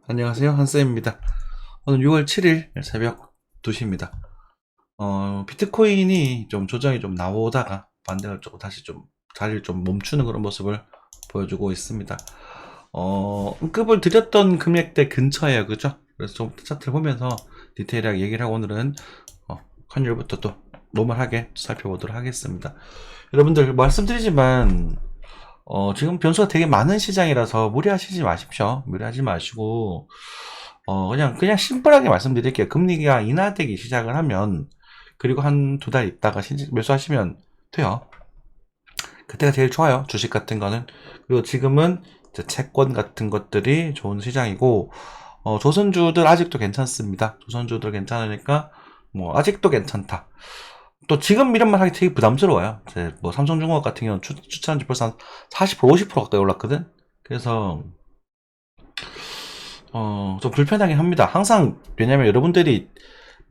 안녕하세요. 한쌤입니다. 오늘 6월 7일 새벽 2시입니다. 비트코인이 좀 조정이 좀 나오다가 반등을 조금 다시 좀 자리를 좀 멈추는 그런 모습을 보여주고 있습니다. 언급을 드렸던 금액대 근처에요. 그죠? 그래서 좀 차트를 보면서 디테일하게 얘기를 하고 오늘은 환율부터 또 노멀하게 살펴보도록 하겠습니다. 여러분들 말씀드리지만 지금 변수가 되게 많은 시장이라서 무리하시지 마십시오. 무리하지 마시고, 그냥 심플하게 말씀드릴게요. 금리가 인하되기 시작을 하면, 그리고 한 두 달 있다가 매수하시면 돼요. 그때가 제일 좋아요. 주식 같은 거는. 그리고 지금은 이제 채권 같은 것들이 좋은 시장이고, 조선주들 아직도 괜찮습니다. 조선주들 괜찮으니까, 아직도 괜찮다. 또 지금 이런 말 하기 되게 부담스러워요. 이제 뭐 삼성중공업 같은 경우는 추천한 지 벌써 한 40%, 50% 가까이 올랐거든. 그래서 좀 불편하긴 합니다. 항상 왜냐면 여러분들이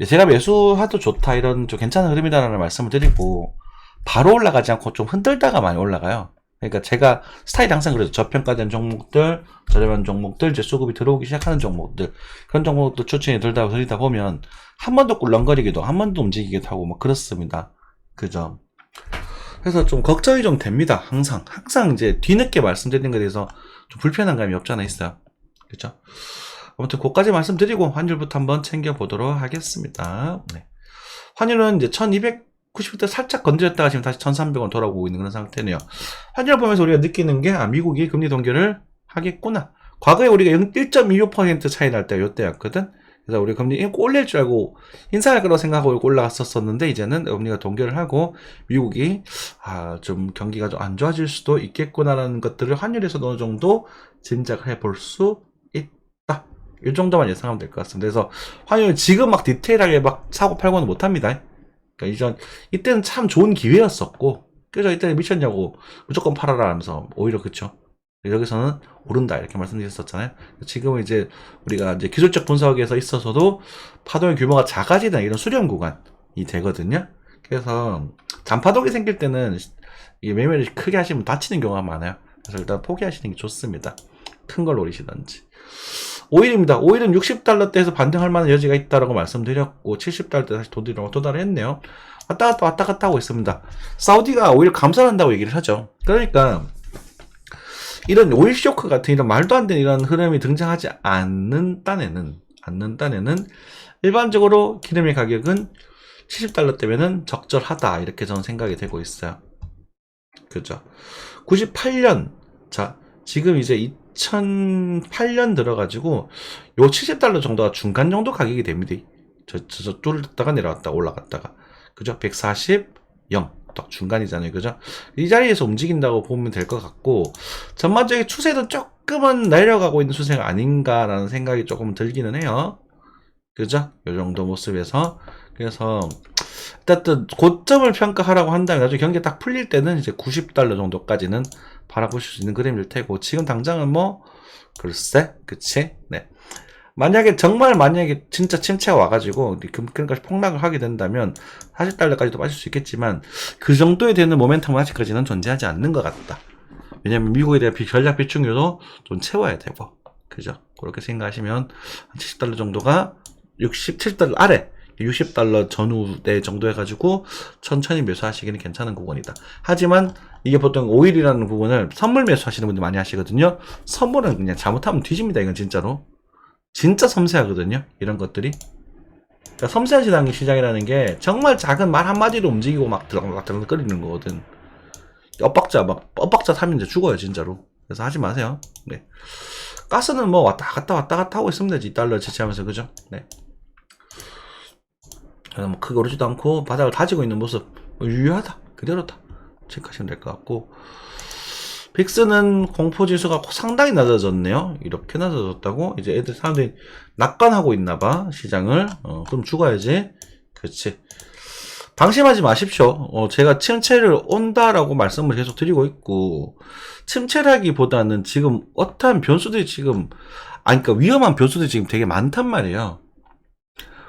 제가 매수하도 좋다 이런 좀 괜찮은 흐름이다라는 말씀을 드리고 바로 올라가지 않고 좀 흔들다가 많이 올라가요. 그러니까 제가 스타일이 항상 그래도 저평가된 종목들, 저렴한 종목들, 이제 수급이 들어오기 시작하는 종목들, 그런 종목들 추천이 들다 보면 한 번도 꿀렁거리기도, 한 번도 움직이기도 하고 뭐 그렇습니다. 그죠? 그래서 좀 걱정이 좀 됩니다. 항상 이제 뒤늦게 말씀드리는 것에 대해서 좀 불편한 감이 없지 않아 있어요. 그죠? 아무튼 그까지 말씀드리고 환율부터 한번 챙겨보도록 하겠습니다. 네. 환율은 이제 1290대 살짝 건드렸다가 지금 다시 1300원 돌아오고 있는 그런 상태네요. 환율 보면서 우리가 느끼는 게 미국이 금리 동결을 하겠구나. 과거에 우리가 1.25% 차이 날 때 요때였거든. 그래서 우리 금리 올릴 줄 알고 인상할 거라고 생각하고 올라갔었는데 이제는 금리가 동결을 하고 미국이 좀 경기가 좀 안 좋아질 수도 있겠구나라는 것들을 환율에서도 어느 정도 짐작해 볼 수 있다. 이 정도만 예상하면 될 것 같습니다. 그래서 환율 지금 막 디테일하게 막 사고 팔고는 못합니다. 그러니까 이때는 참 좋은 기회였었고 그래서 이때 미쳤냐고 무조건 팔아라 하면서 오히려 그쵸. 여기서는 오른다 이렇게 말씀드렸었잖아요. 지금은 이제 우리가 이제 기술적 분석에서 있어서도 파동의 규모가 작아지는 이런 수렴 구간이 되거든요. 그래서 잔파동이 생길 때는 이 매매를 크게 하시면 다치는 경우가 많아요. 그래서 일단 포기하시는 게 좋습니다. 큰 걸 노리시던지. 오일입니다. 오일은 60달러대에서 반등할 만한 여지가 있다라고 말씀드렸고 70달러대 다시 도달했네요. 왔다 갔다 하고 있습니다. 사우디가 오일 감산한다고 얘기를 하죠. 그러니까 이런 오일 쇼크 같은 이런 말도 안 되는 이런 흐름이 등장하지 않는 딴에는 일반적으로 기름의 가격은 70달러대면은 적절하다 이렇게 저는 생각이 되고 있어요. 그죠? 98년 자 지금 이제 2008년 들어가지고 요 70달러 정도가 중간 정도 가격이 됩니다. 저 뚫렸다가 내려왔다 올라갔다가 그죠? 140 0 딱 중간이잖아요. 그죠? 이 자리에서 움직인다고 보면 될 것 같고 전반적인 추세도 조금은 내려가고 있는 추세가 아닌가라는 생각이 조금 들기는 해요. 그죠? 이 정도 모습에서 그래서 일단 고점을 평가하라고 한다면 나중에 경기가 딱 풀릴 때는 이제 90달러 정도까지는 바라보실 수 있는 그림일 테고 지금 당장은 뭐 글쎄 그치? 네. 만약에 진짜 침체가 와가지고 금까지 폭락을 하게 된다면 40달러까지도 빠질 수 있겠지만 그 정도에 되는 모멘텀은 아직까지는 존재하지 않는 것 같다. 왜냐면 미국에 대한 전략 비중률도 좀 채워야 되고 그죠? 그렇게 생각하시면 70달러 정도가 67달러 아래 60달러 전후대 정도 해가지고 천천히 매수하시기는 괜찮은 구간이다. 하지만 이게 보통 오일이라는 부분을 선물 매수하시는 분들 많이 하시거든요. 선물은 그냥 잘못하면 뒤집니다. 이건 진짜로. 진짜 섬세하거든요. 이런 것들이. 그러니까 섬세한 시장이라는 게 정말 작은 말 한마디로 움직이고 막 들락거리는 거거든. 엇박자 타면 이제 죽어요, 진짜로. 그래서 하지 마세요. 네. 가스는 뭐 왔다 갔다 하고 있으면 되지. 달러 지지하면서, 그죠? 네. 그래서 뭐 크게 오르지도 않고 바닥을 다지고 있는 모습 유효하다. 그대로다. 체크하시면 될 것 같고. 빅스는 공포지수가 상당히 낮아졌네요. 이렇게 낮아졌다고? 이제 사람들이 낙관하고 있나봐, 시장을. 그럼 죽어야지. 그렇지. 방심하지 마십시오. 제가 침체를 온다라고 말씀을 계속 드리고 있고, 침체라기보다는 지금 어떠한 변수들이 그러니까 위험한 변수들이 지금 되게 많단 말이에요.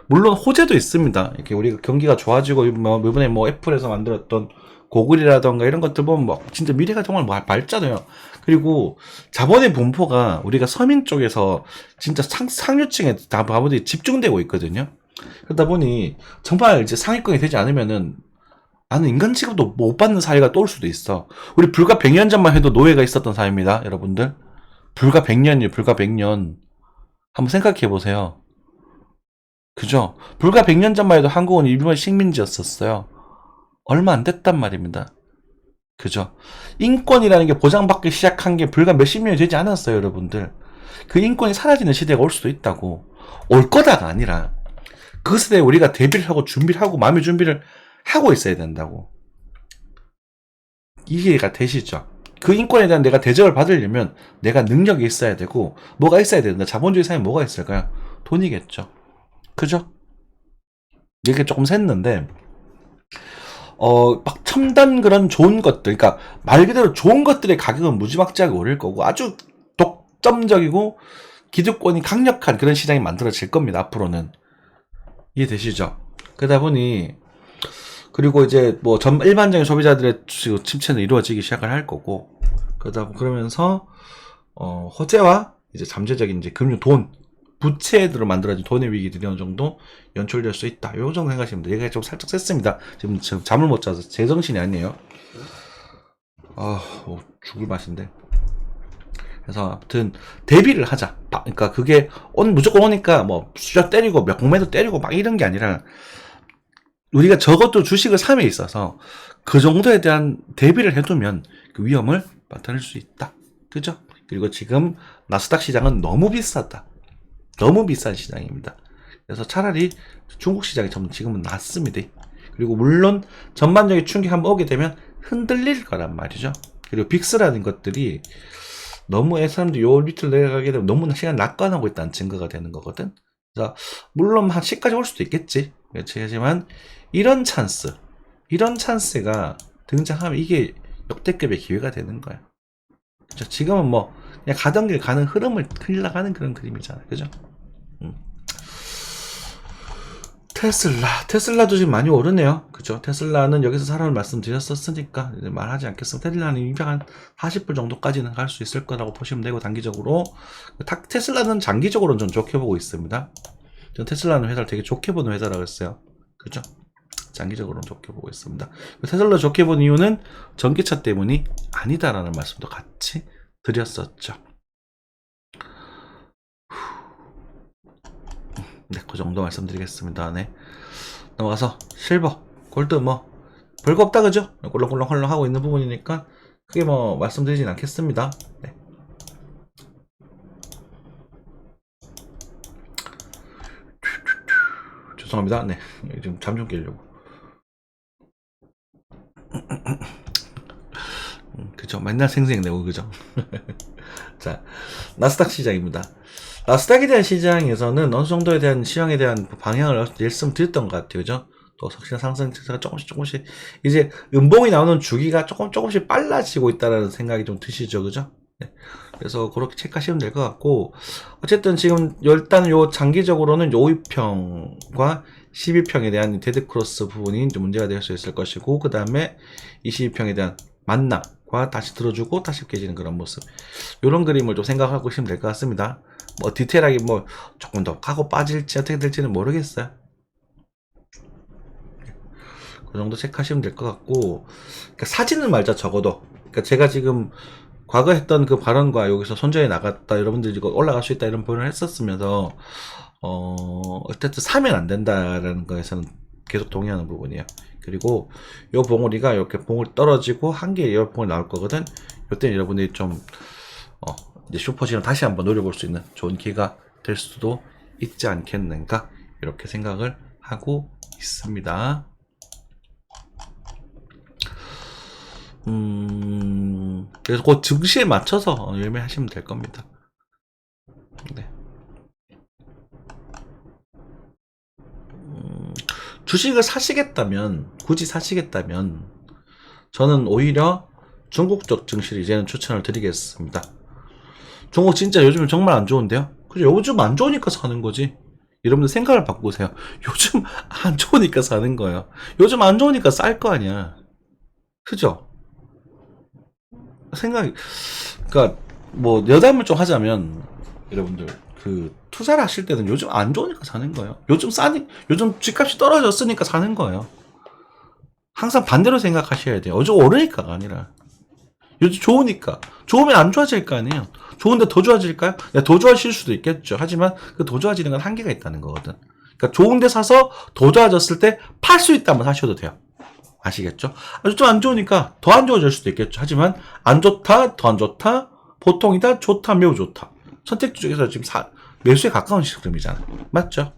물론 호재도 있습니다. 이렇게 우리가 경기가 좋아지고, 이번에 애플에서 만들었던 고글이라던가 이런 것들 보면 뭐 진짜 미래가 정말 밝잖아요. 그리고 자본의 분포가 우리가 서민 쪽에서 진짜 상류층에 다 바보들이 집중되고 있거든요. 그러다 보니 정말 이제 상위권이 되지 않으면은 나는 인간 취급도 못 받는 사회가 또 올 수도 있어. 우리 불과 100년 전만 해도 노예가 있었던 사회입니다, 여러분들. 불과 100년이요, 불과 100년. 한번 생각해 보세요. 그죠? 불과 100년 전만 해도 한국은 일본 식민지였었어요. 얼마 안 됐단 말입니다. 그죠? 인권이라는 게 보장받기 시작한 게 불과 몇십 년이 되지 않았어요, 여러분들. 그 인권이 사라지는 시대가 올 수도 있다고. 올 거다가 아니라 그 시대에 우리가 대비를 하고 준비를 하고 마음의 준비를 하고 있어야 된다고. 이해가 되시죠? 그 인권에 대한 내가 대접을 받으려면 내가 능력이 있어야 되고 뭐가 있어야 된다. 자본주의 사회에 뭐가 있을까요? 돈이겠죠. 그죠? 이게 조금 샜는데 막 첨단 그런 좋은 것들, 그러니까 말 그대로 좋은 것들의 가격은 무지막지하게 오를 거고 아주 독점적이고 기득권이 강력한 그런 시장이 만들어질 겁니다. 앞으로는. 이해되시죠? 그러다 보니 그리고 이제 뭐 일반적인 소비자들의 침체는 이루어지기 시작을 할 거고 그러면서 호재와 이제 잠재적인 이제 금융 돈 부채로 만들어진 돈의 위기들이 어느 정도 연출될 수 있다. 요 정도 생각하시면 돼요. 얘가 좀 살짝 셌습니다. 지금 잠을 못 자서 제정신이 아니에요. 죽을 맛인데. 그래서 아무튼 대비를 하자. 그러니까 그게 무조건 오니까 뭐 수저 때리고 몇 공매도 때리고 막 이런 게 아니라 우리가 적어도 주식을 삼에 있어서 그 정도에 대한 대비를 해두면 그 위험을 막아낼 수 있다. 그죠? 그리고 지금 나스닥 시장은 너무 비싸다. 너무 비싼 시장입니다. 그래서 차라리 중국 시장이 지금은 낫습니다. 그리고 물론 전반적인 충격이 한번 오게 되면 흔들릴 거란 말이죠. 그리고 빅스라는 것들이 너무 사람들이 요 밑을 내려가게 되면 너무 시간을 낙관하고 있다는 증거가 되는 거거든. 그래서 물론 한 10까지 올 수도 있겠지. 그렇지. 하지만 이런 찬스가 등장하면 이게 역대급의 기회가 되는 거야. 그죠? 지금은 뭐 그냥 가던 길 가는 흐름을 흘러가는 그런 그림이잖아요. 그죠? 테슬라도 지금 많이 오르네요. 그죠? 테슬라는 여기서 사람을 말씀드렸었으니까 이제 말하지 않겠습니다. 테슬라는 240불 정도까지는 갈 수 있을 거라고 보시면 되고, 단기적으로. 테슬라는 장기적으로는 좀 좋게 보고 있습니다. 저는 테슬라는 회사를 되게 좋게 보는 회사라고 했어요. 그죠? 장기적으로는 좋게 보고 있습니다. 테슬라 좋게 본 이유는 전기차 때문이 아니다라는 말씀도 같이 드렸었죠. 네, 그 정도 말씀드리겠습니다. 네. 넘어가서 실버, 골드 뭐 별거 없다 그죠? 꼴렁꼴렁 헐렁 하고 있는 부분이니까 크게 뭐 말씀드리진 않겠습니다. 네. 죄송합니다. 네, 지금 잠 좀 깨려고. 그죠? 맨날 생생내고 그죠? 자, 나스닥 시장입니다. 나스닥에 대한 시장에서는 어느 정도에 대한 시황에 대한 방향을 말씀드렸던 것 같아요. 그죠? 또 석시나 상승세가 조금씩 이제 음봉이 나오는 주기가 조금씩 빨라지고 있다는 생각이 좀 드시죠. 그죠? 네. 그래서 그렇게 체크하시면 될 것 같고, 어쨌든 지금 일단 요 장기적으로는 5위평과 12평에 대한 데드크로스 부분이 좀 문제가 될 수 있을 것이고, 그 다음에 22평에 대한 만남과 다시 들어주고 다시 깨지는 그런 모습, 요런 그림을 좀 생각하고 계시면 될 것 같습니다. 뭐 디테일하게 뭐 조금 더 가고 빠질지 어떻게 될지는 모르겠어요. 그 정도 체크하시면 될 것 같고, 그러니까 사진은 말자. 적어도 그러니까 제가 지금 과거 했던 그 발언과 여기서 손절이 나갔다, 여러분들이 이거 올라갈 수 있다 이런 표현을 했었으면서 어쨌든 사면 안 된다라는 거에서는 계속 동의하는 부분이에요. 그리고 요 봉우리가 이렇게 봉을 떨어지고 한 개의 요 봉을 나올 거거든. 이때 여러분들이 좀 이제 슈퍼지를 다시 한번 노려볼 수 있는 좋은 기회가 될 수도 있지 않겠는가, 이렇게 생각을 하고 있습니다. 그래서 그 증시에 맞춰서 예매하시면 될 겁니다. 네. 주식을 굳이 사시겠다면 저는 오히려 중국 쪽 증시를 이제는 추천을 드리겠습니다. 중국 진짜 요즘은 정말 안 좋은데요? 그죠? 요즘 안 좋으니까 사는 거지. 여러분들 생각을 바꾸세요. 요즘 안 좋으니까 사는 거예요. 요즘 안 좋으니까 쌀 거 아니야. 그죠? 생각이, 그니까, 뭐, 여담을 좀 하자면, 여러분들, 투자를 하실 때는 요즘 안 좋으니까 사는 거예요. 요즘 집값이 떨어졌으니까 사는 거예요. 항상 반대로 생각하셔야 돼요. 요즘 오르니까가 아니라. 요즘 좋으니까. 좋으면 안 좋아질 거 아니에요. 좋은데 더 좋아질까요? 네, 더 좋아질 수도 있겠죠. 하지만 그 더 좋아지는 건 한계가 있다는 거거든. 그러니까 좋은데 사서 더 좋아졌을 때 팔 수 있다면 사셔도 돼요. 아시겠죠? 좀 안 좋으니까 더 안 좋아질 수도 있겠죠. 하지만 안 좋다, 더 안 좋다, 보통이다, 좋다, 매우 좋다. 선택지 중에서 지금 매수에 가까운 흐름이잖아. 맞죠?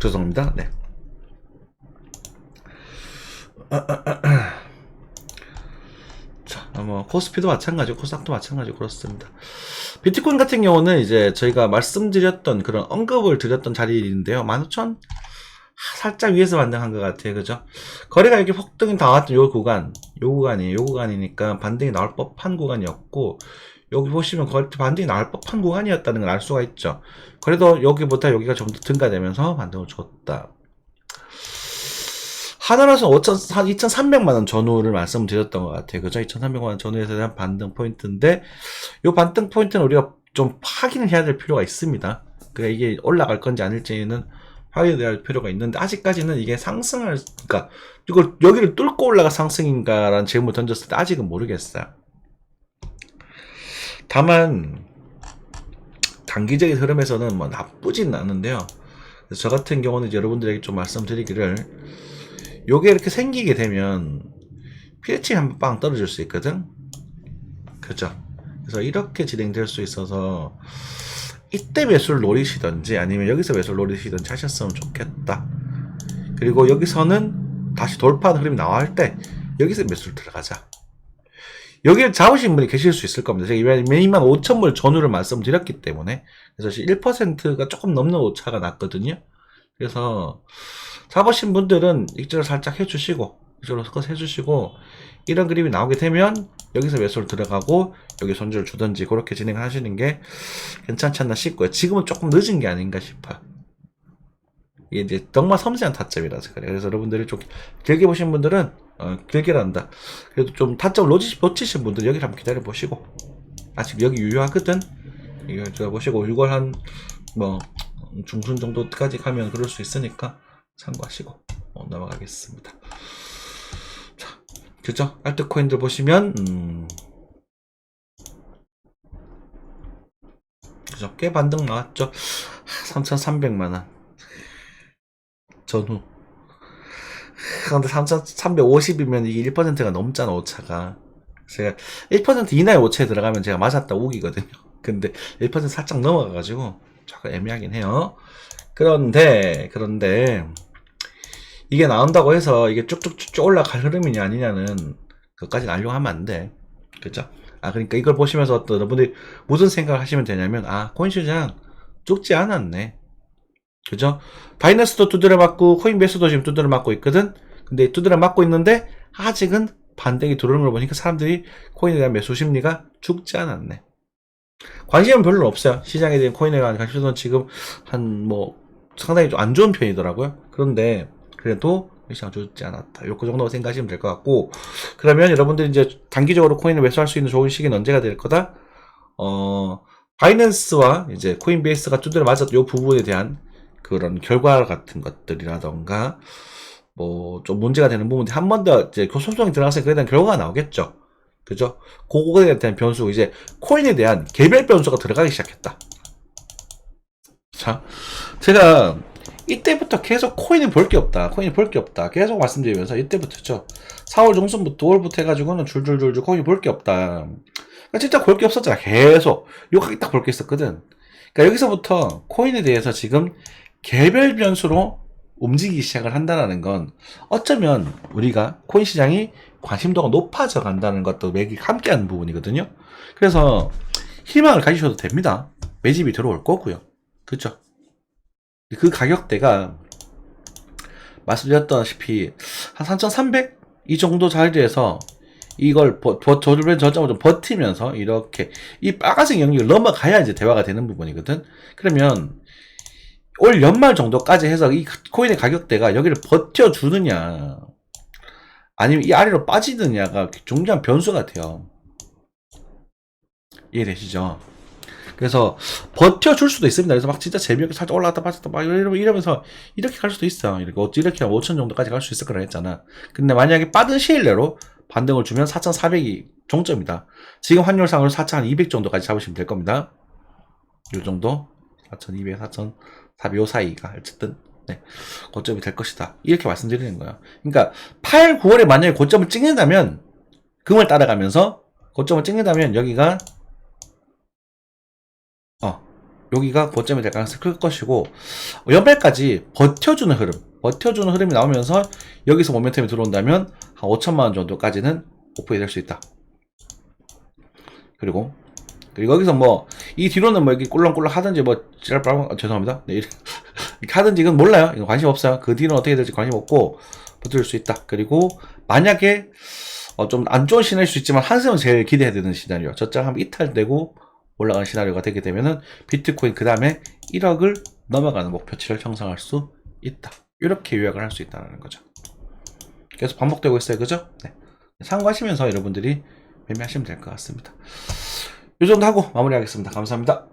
죄송합니다. 네. 자, 뭐 코스피도 마찬가지고 코스닥도 마찬가지고 그렇습니다. 비트코인 같은 경우는 이제 저희가 말씀드렸던 그런 언급을 드렸던 자리인데요. 15,000 살짝 위에서 반등한 것 같아요. 그죠? 거래가 이렇게 폭등이 나왔던 요 구간이니까 반등이 나올 법한 구간이었고, 여기 보시면 거래 반등이 나올 법한 구간이었다는 걸 알 수가 있죠. 그래도 여기보다 여기가 좀 더 증가되면서 반등을 줬다. 하나라서 2,300만원 전후를 말씀드렸던 것 같아요. 그죠? 2,300만원 전후에 대한 반등 포인트인데, 이 반등 포인트는 우리가 좀 확인을 해야 될 필요가 있습니다. 그러니까 이게 올라갈 건지 아닐지는 확인해야 할 필요가 있는데, 아직까지는 이게 그러니까, 이걸 여기를 뚫고 올라가 상승인가라는 질문을 던졌을 때 아직은 모르겠어요. 다만, 단기적인 흐름에서는 뭐 나쁘진 않은데요. 저 같은 경우는 이제 여러분들에게 좀 말씀드리기를, 요게 이렇게 생기게 되면 pH가 한번 빵 떨어질 수 있거든. 그죠? 그래서 이렇게 진행될 수 있어서 이때 매수를 노리시던지 아니면 여기서 매수를 노리시던지 하셨으면 좋겠다. 그리고 여기서는 다시 돌파하는 흐름이 나올 때 여기서 매수를 들어가자. 여기를 잡으신 분이 계실 수 있을 겁니다. 제가 25,000불 전후를 말씀드렸기 때문에. 그래서 1%가 조금 넘는 오차가 났거든요. 그래서 잡으신 분들은 익절을 살짝 해주시고, 익절로 섞어서 해주시고, 이런 그림이 나오게 되면 여기서 매수를 들어가고 여기 손절을 주든지 그렇게 진행하시는 게 괜찮지 않나 싶고요. 지금은 조금 늦은 게 아닌가 싶어요. 이게 이제 정말 섬세한 타점이라서 그래요. 그래서 여러분들이 좀 길게 보신 분들은 길게란다. 그래도 좀 타점을 놓치신 분들 여기를 한번 기다려 보시고, 아직 여기 유효하거든. 이거 보시고 이걸 한 뭐 중순 정도까지 가면 그럴 수 있으니까 참고하시고 넘어가겠습니다. 자, 그죠? 알트코인들 보시면 그죠? 꽤 반등 나왔죠. 3,300만원 전후. 근데 3,350이면 이게 1%가 넘잖아, 오차가. 제가 1% 이내의 오차에 들어가면 제가 맞았다 우기거든요. 근데 1% 살짝 넘어가가지고 조금 애매하긴 해요. 그런데 이게 나온다고 해서 이게 쭉쭉쭉 올라갈 흐름이냐 아니냐는 그것까지는 알려하면 안 돼. 그죠? 그러니까 이걸 보시면서 또 여러분들이 무슨 생각을 하시면 되냐면, 코인 시장 죽지 않았네. 그죠? 바이낸스도 두드려 맞고 코인베이스도 지금 두드려 맞고 있거든. 근데 두드려 맞고 있는데 아직은 반등이 들어오는 걸 보니까 사람들이 코인에 대한 매수 심리가 죽지 않았네. 관심은 별로 없어요. 시장에 대한 코인에 대한 관심은 지금 상당히 좀 안 좋은 편이더라고요. 그런데 그래도 시장 죽지 않았다. 이렇게 정도 생각하시면 될 것 같고, 그러면 여러분들이 이제 단기적으로 코인을 매수할 수 있는 좋은 시기는 언제가 될 거다? 바이낸스와 이제 코인베이스가 두드려 맞았던 이 부분에 대한 그런 결과 같은 것들이라던가 뭐 좀 문제가 되는 부분들이 한 번 더 이제 소송이 들어가서 그에 대한 결과가 나오겠죠. 그죠? 그거에 대한 변수, 이제 코인에 대한 개별 변수가 들어가기 시작했다. 자, 제가 이때부터 계속 코인이 볼 게 없다, 계속 말씀드리면서 이때부터죠. 4월 중순부터 5월부터 해가지고는 줄줄줄줄 코인이 볼 게 없다. 진짜 볼 게 없었잖아. 계속 요각이 딱 볼 게 있었거든. 그러니까 여기서부터 코인에 대해서 지금 개별 변수로 움직이기 시작을 한다는 건 어쩌면 우리가 코인 시장이 관심도가 높아져 간다는 것도 매기 함께하는 부분이거든요. 그래서 희망을 가지셔도 됩니다. 매집이 들어올 거고요. 그렇죠? 그 가격대가 말씀드렸다시피 한 3,300? 이 정도 자리에서 이걸 저점을 좀 버티면서 이렇게 이 빨간색 영역을 넘어가야 이제 대화가 되는 부분이거든. 그러면 올 연말 정도까지 해서 이 코인의 가격대가 여기를 버텨주느냐 아니면 이 아래로 빠지느냐가 중요한 변수 같아요. 이해되시죠? 그래서 버텨줄 수도 있습니다. 그래서 막 진짜 재미없게 살짝 올라갔다 빠졌다 막 이러면서 이렇게 갈 수도 있어. 이렇게 하면 5천 정도까지 갈 수 있을 거라 했잖아. 근데 만약에 빠른 시일 내로 반등을 주면 4,400이 종점이다. 지금 환율상으로 4,200 정도까지 잡으시면 될 겁니다. 요 정도 4,200, 4,400 요 사이가 어쨌든 네, 고점이 될 것이다. 이렇게 말씀드리는 거예요. 그러니까 8, 9월에 만약에 고점을 찍는다면 금을 따라가면서 고점을 찍는다면 여기가 고점이 될 가능성이 클 것이고 연말까지 버텨주는 흐름이 나오면서 여기서 모멘텀이 들어온다면 한 5천만 원 정도까지는 오픈이 될 수 있다. 그리고 여기서 뭐 이 뒤로는 뭐 이렇게 꿀렁꿀렁 하든지 뭐 죄송합니다. 네, 이렇게 하든지 이건 몰라요. 이거 관심 없어요. 그 뒤는 어떻게 될지 관심 없고 버틸 수 있다. 그리고 만약에 좀 안 좋은 시나리오일 수 있지만 한숨은 제일 기대해야 되는 시나리오. 저점 한번 이탈되고 올라가는 시나리오가 되게 되면은 비트코인 그 다음에 1억을 넘어가는 목표치를 형성할 수 있다. 이렇게 요약을 할 수 있다는 거죠. 계속 반복되고 있어요. 그죠? 네. 참고하시면서 여러분들이 매매하시면 될 것 같습니다. 이 정도 하고 마무리하겠습니다. 감사합니다.